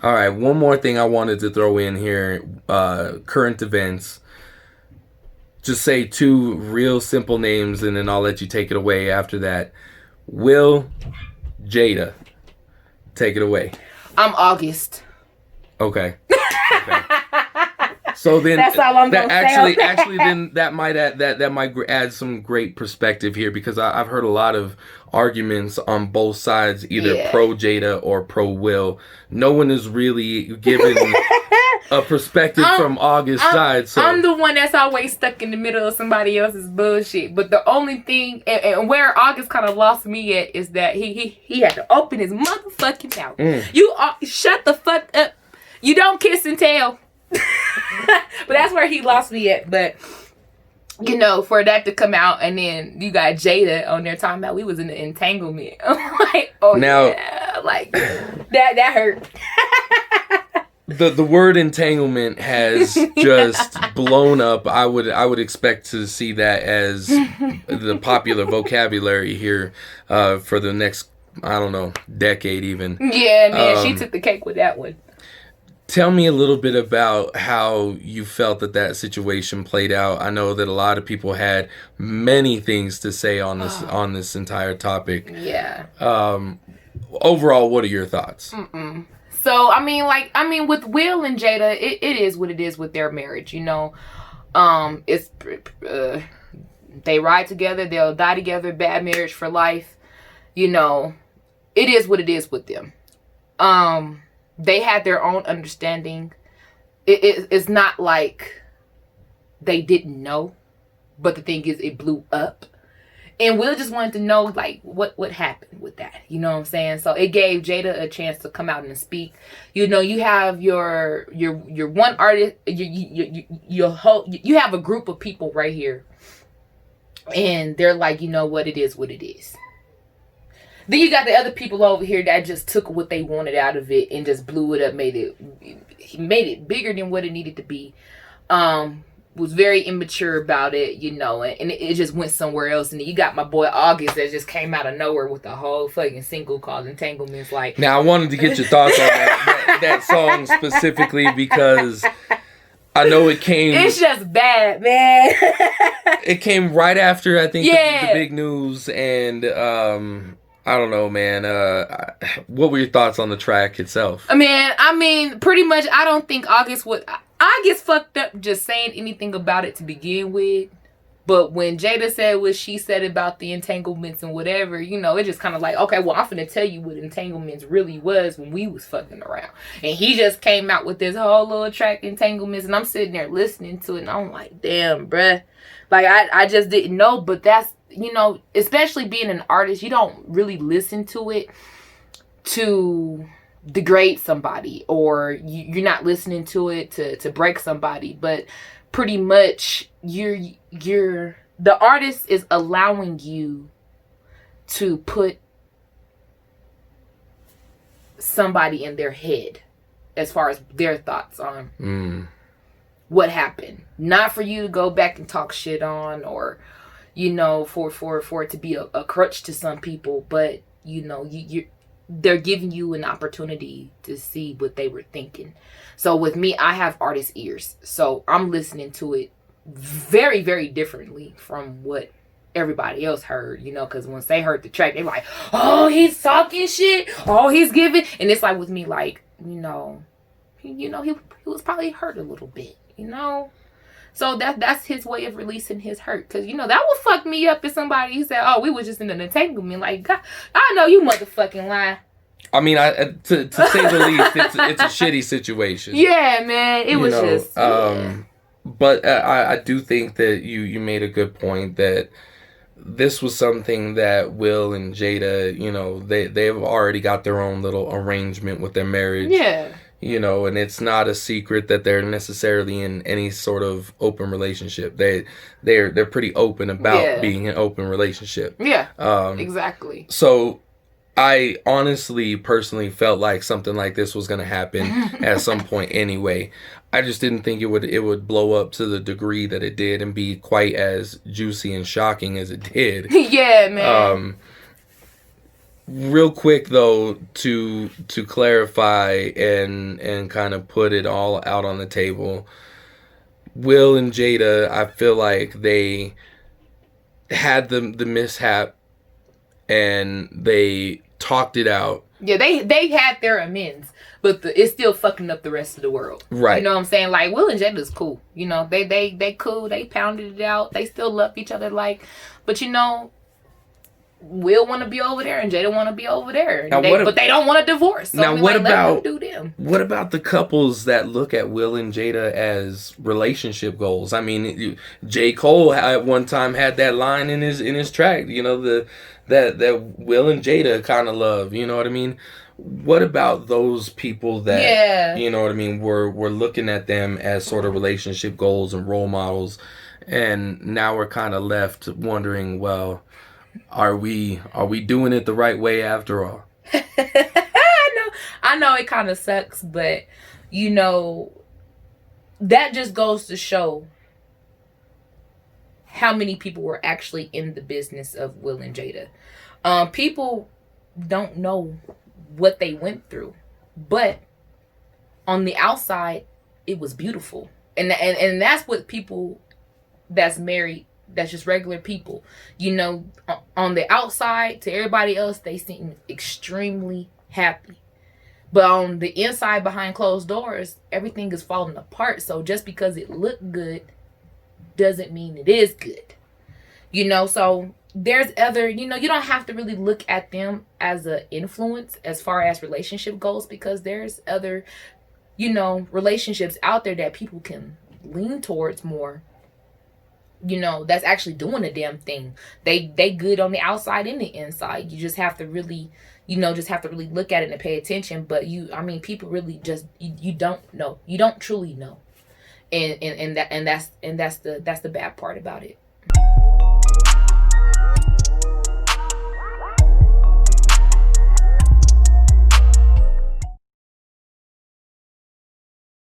All right, one more thing I wanted to throw in here. Current events. Just say two real simple names, and then I'll let you take it away after that. Will, Jada. Take it away. I'm August. Okay. Okay. So then, that's all I'm gonna say. Actually, then that might add some great perspective here, because I've heard a lot of arguments on both sides, either pro Jada or pro Will. No one is really given a perspective from August's side. So I'm the one that's always stuck in the middle of somebody else's bullshit. But the only thing, and where August kind of lost me at, is that he had to open his motherfucking mouth. You shut the fuck up. You don't kiss and tell. But that's where he lost me at. But you know, for that to come out, and then you got Jada on there talking about we was in the entanglement. I'm like, oh now, yeah, like that hurt. The word entanglement has just blown up. I would expect to see that as the popular vocabulary here for the next, I don't know, decade even. Yeah, man, she took the cake with that one. Tell me a little bit about how you felt that situation played out. I know that a lot of people had many things to say on this entire topic. Yeah. Overall, what are your thoughts? So with Will and Jada, it is what it is with their marriage. You know, it's they ride together, they'll die together. Bad marriage for life. You know, it is what it is with them. They had their own understanding. It's not like they didn't know, but the thing is, it blew up. And Will just wanted to know, like, what happened with that. You know what I'm saying? So it gave Jada a chance to come out and speak. You know, you have your one artist, you have a group of people right here, and they're like, you know what, it is what it is. Then you got the other people over here that just took what they wanted out of it and just blew it up, made it bigger than what it needed to be. Was very immature about it, you know, and it just went somewhere else. And then you got my boy August that just came out of nowhere with a whole fucking single called Entanglements. Like, now I wanted to get your thoughts on that song specifically, because I know it came. It's just bad, man. It came right after, I think, the big news, and I don't know, man. What were your thoughts on the track itself? I mean, pretty much, I don't think August fucked up just saying anything about it to begin with. But when Jada said what she said about the entanglements and whatever, you know, it just kind of like, okay, well, I'm finna tell you what entanglements really was when we was fucking around. And he just came out with this whole little track, Entanglements, and I'm sitting there listening to it, and I'm like, damn, bruh. Like, I just didn't know, but that's, you know, especially being an artist, you don't really listen to it to degrade somebody, or you're not listening to it to break somebody, but pretty much the artist is allowing you to put somebody in their head as far as their thoughts on what happened, not for you to go back and talk shit on, or you know, for it to be a crutch to some people, but you know, they're giving you an opportunity to see what they were thinking. So with me, I have artist ears, so I'm listening to it very, very differently from what everybody else heard, you know, because once they heard the track, they're like, oh, he's talking shit, oh, he's giving, and it's like with me, like, you know, he was probably hurt a little bit, you know. So that's his way of releasing his hurt. Because, you know, that would fuck me up if somebody said, oh, we was just in an entanglement. Like, God, I know you motherfucking lie. I mean, to say the least, it's a shitty situation. Yeah, man. It was just... But I do think that you made a good point that this was something that Will and Jada, you know, they've already got their own little arrangement with their marriage. Yeah. You know, and it's not a secret that they're necessarily in any sort of open relationship. They're pretty open about being in an open relationship. Yeah, exactly. So I honestly, personally felt like something like this was going to happen at some point anyway. I just didn't think it would blow up to the degree that it did and be quite as juicy and shocking as it did. Yeah, man. Real quick though, to clarify and kind of put it all out on the table, Will and Jada, I feel like they had the mishap and they talked it out. Yeah, they had their amends, but it's still fucking up the rest of the world. Right. You know what I'm saying? Like, Will and Jada's cool. You know, they cool. They pounded it out. They still love each other. Like, but you know, Will want to be over there and Jada want to be over there. But they don't want a divorce. So now, what about do them. What about the couples that look at Will and Jada as relationship goals? I mean, J. Cole at one time had that line in his track. You know, that Will and Jada kind of love. You know what I mean? What about those people that you know what I mean? We're looking at them as sort of relationship goals and role models, and now we're kind of left wondering, well, are we doing it the right way after all? I know it kind of sucks, but you know, that just goes to show how many people were actually in the business of Will and Jada. People don't know what they went through, but on the outside it was beautiful, and that's what people that's married, that's just regular people, you know, on the outside to everybody else they seem extremely happy, but on the inside behind closed doors everything is falling apart. So just because it looked good doesn't mean it is good, you know. So there's other, you know, you don't have to really look at them as an influence as far as relationship goes, because there's other, you know, relationships out there that people can lean towards more, you know, that's actually doing a damn thing. They good on the outside and the inside. You just have to really, you know, look at it and pay attention. But people really just you don't know. You don't truly know. And that's the bad part about it.